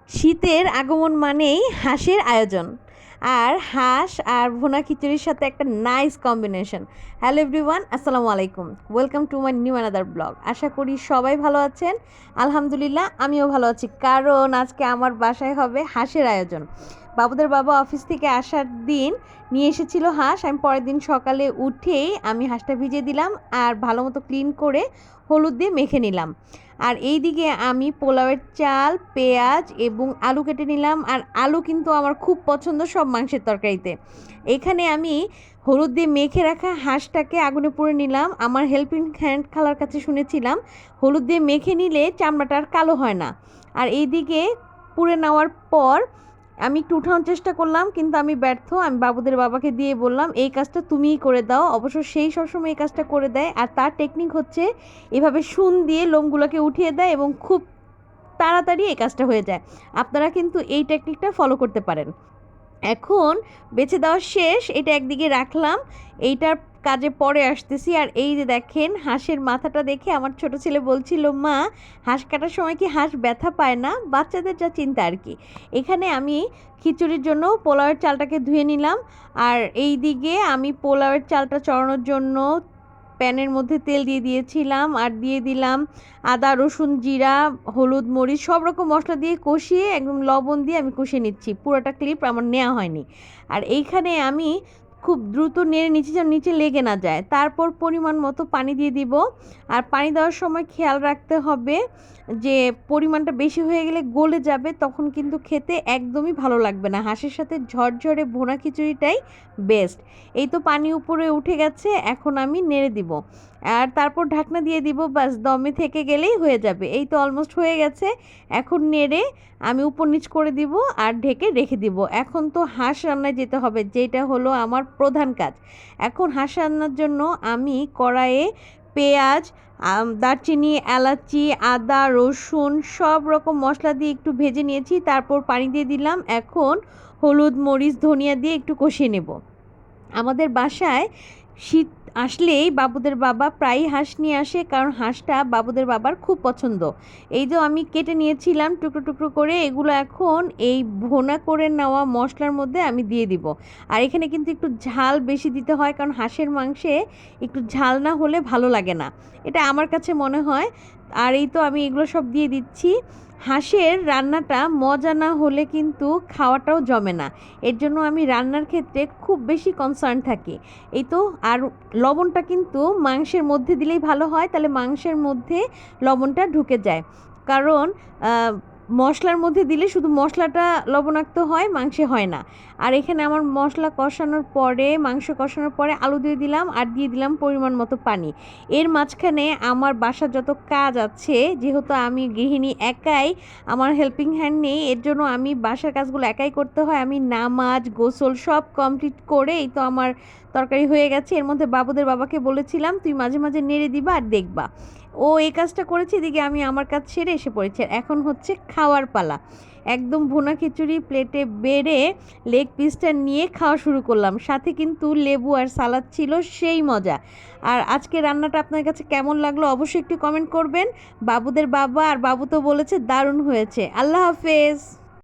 শীতের আগমন মানেই হাঁসের আয়োজন। আর হাঁস আর ভুনা খিচুড়ির সাথে একটা নাইস কম্বিনেশন। হ্যালো এভরিওয়ান, আসসালামু আলাইকুম। Welcome to my new another blog. আশা করি সবাই ভালো আছেন। আলহামদুলিল্লাহ আমিও ভালো আছি, কারণ আজকে আমার বাসায় হবে হাঁসের আয়োজন। বাবুদের বাবা অফিস থেকে আসার দিন নিয়ে এসেছিল হাঁস। আমি পরের দিন সকালে উঠেই আমি হাঁসটা ভিজিয়ে দিলাম আর ভালো মতো ক্লিন করে হলুদ দিয়ে মেখে নিলাম। আর এই দিকে আমি পোলাওয়ের চাল, পেঁয়াজ এবং আলু কেটে নিলাম। আর আলু কিন্তু আমার খুব পছন্দ সব মাংসের তরকারিতে। এখানে আমি হলুদ দিয়ে মেখে রাখা হাঁসটাকে আগুনে পুড়ে নিলাম। আমার হেল্পিং হ্যান্ড খালার কাছে শুনেছিলাম হলুদ দিয়ে মেখে নিলে চামড়াটা আর কালো হয় না। আর এই দিকে পুড়ে নেওয়ার পর আমি একটু উঠানোর চেষ্টা করলাম, কিন্তু আমি ব্যর্থ। আমি বাবুদের বাবাকে দিয়ে বললাম এই কাজটা তুমিই করে দাও। অবশ্য সেই সবসময় এই কাজটা করে দেয়, আর তার টেকনিক হচ্ছে এভাবে শুন দিয়ে লোমগুলোকে উঠিয়ে দেয় এবং খুব তাড়াতাড়ি এই কাজটা হয়ে যায়। আপনারা কিন্তু এই টেকনিকটা ফলো করতে পারেন। এখন বেছে দেওয়া শেষ, এটা একদিকে রাখলাম, এইটার কাজে পরে আসতেছি। আর এই যে দেখেন হাঁসের মাথাটা দেখে আমার ছোট ছেলে বলছিল, মা হাঁস কাটার সময় কি হাঁস ব্যথা পায় না? বাচ্চাদের যা চিন্তা আর কি। এখানে আমি খিচুড়ির জন্য পোলাওয়ের চালটাকে ধুয়ে নিলাম। আর এই দিকে আমি পোলাওয়ের চালটা চড়ানোর জন্য প্যানের মধ্যে তেল দিয়ে দিয়েছিলাম, আর দিয়ে দিলাম আদা, রসুন, জিরা, হলুদ, মরিচ সব রকম মশলা দিয়ে কষিয়ে একদম লবণ দিয়ে আমি কষিয়ে নিচ্ছি। পুরোটা ক্লিপ আমার নেওয়া হয়নি। আর এইখানে আমি খুব দ্রুত নেড়ে নিচ্ছি যেন নিচে লেগে না যায়। তারপর পরিমাণ মতো পানি দিয়ে দিব। আর পানি দেওয়ার সময় খেয়াল রাখতে হবে যে পরিমাণটা বেশি হয়ে গেলে গলে যাবে, তখন কিন্তু খেতে একদমই ভালো লাগবে না। হাঁসের সাথে ঝরঝরে ভুনা খিচুড়িটাই বেস্ট। এই তো পানি উপরে উঠে গেছে, এখন আমি নেড়ে দিব। আর তারপর ঢাকনা দিয়ে দিব, বাস দমে থেকে গেলেই হয়ে যাবে। এই তো অলমোস্ট হয়ে গেছে। এখন নেড়ে আমি উপর নিচ করে দিব আর ঢেকে রেখে দিব। এখন তো হাঁস রান্নায় যেতে হবে, যেটা হলো আমার প্রধান কাজ। এখন হাঁস রান্নার জন্য আমি কড়াইয়ে পেঁয়াজ, দারচিনি, এলাচি, আদা, রসুন সব রকম মশলা দিয়ে একটু ভেজে নিয়েছি। তারপর পানি দিয়ে দিলাম। এখন হলুদ, মরিচ, ধনিয়া দিয়ে একটু কষিয়ে নেব। আমাদের বাসায় শীত আসলেই বাবুদের বাবা প্রায়ই হাঁস নিয়ে আসে, কারণ হাঁসটা বাবুদের বাবার খুব পছন্দ। এই যে আমি কেটে নিয়েছিলাম টুকরো টুকরো করে, এগুলো এখন এই ভুনা করে নেওয়া মশলার মধ্যে আমি দিয়ে দিব। আর এখানে কিন্তু একটু ঝাল বেশি দিতে হয়, কারণ হাঁসের মাংসে একটু ঝাল না হলে ভালো লাগে না, এটা আমার কাছে মনে হয়। আর এই তো আমি এগুলো সব দিয়ে দিচ্ছি। হাঁসের রান্নাটা মজা না হলে কিন্তু খাওয়াটাও জমে না। এর জন্য আমি রান্নার ক্ষেত্রে খুব বেশি কনসার্ন থাকি। এই তো। আর লবণটা কিন্তু মাংসের মধ্যে দিলেই ভালো হয়, তাহলে মাংসের মধ্যে লবণটা ঢুকে যায়। কারণ মশলার মধ্যে দিলে শুধু মশলাটা লবণাক্ত হয়, মাংসে হয় না। আর এখানে আমার মশলা কষানোর পরে, মাংস কষানোর পরে আলু দিয়ে দিলাম আর দিয়ে দিলাম পরিমাণ মতো পানি। এর মাঝখানে আমার বাসার যত কাজ আছে, যেহেতু আমি গৃহিণী, একাই, আমার হেল্পিং হ্যান্ড নেই, এর জন্য আমি বাসার কাজগুলো একাই করতে হয়। আমি নামাজ, গোসল সব কমপ্লিট করে এই তো আমার তরকারি হয়ে গেছে। এর মধ্যে বাবুদের বাবাকে বলেছিলাম তুই মাঝে মাঝে নেড়ে দিবা আর দেখবা। ও এই কাজটা করেছে, এদিকে আমি আমার কাজ সেরে এসে পড়েছি। এখন হচ্ছে খাওয়ার পালা। একদম ভুনা খিচুড়ি প্লেটে বেড়ে লেগ পিসটা নিয়ে খাওয়া শুরু করলাম। সাথে কিন্তু লেবু আর সালাদ ছিল, সেই মজা। আর আজকে রান্নাটা আপনার কাছে কেমন লাগলো অবশ্যই একটু কমেন্ট করবেন। বাবুদের বাবা আর বাবু তো বলেছে দারুণ হয়েছে। আল্লাহ হাফেজ।